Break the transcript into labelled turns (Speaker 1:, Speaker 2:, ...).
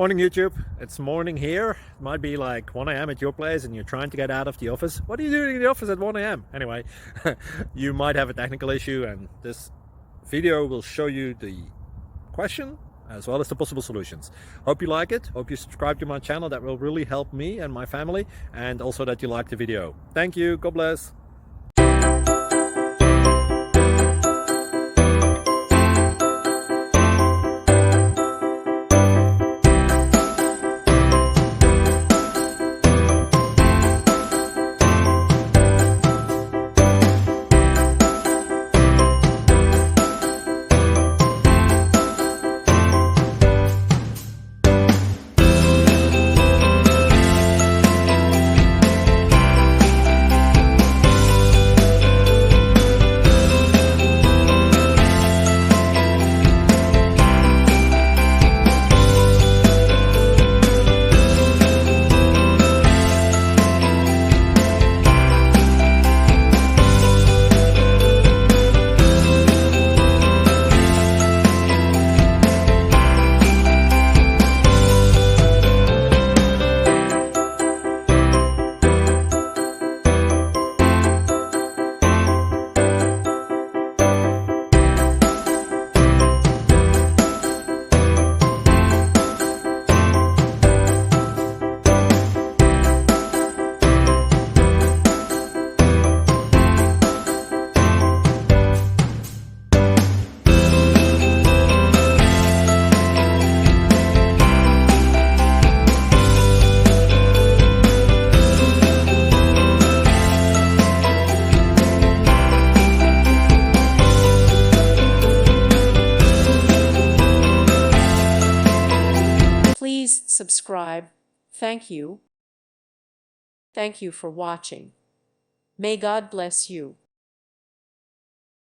Speaker 1: Morning YouTube, it's morning here. It might be like 1 a.m. at your place and you're trying to get out of the office. What are you doing in the office at 1 a.m.? Anyway, you might have a technical issue and this video will show you the question as well as the possible solutions. Hope you like it, hope you subscribe to my channel. That will really help me and my family, and also that you like the video. Thank you, God bless.
Speaker 2: Please subscribe. Thank you. Thank you for watching. May God bless you.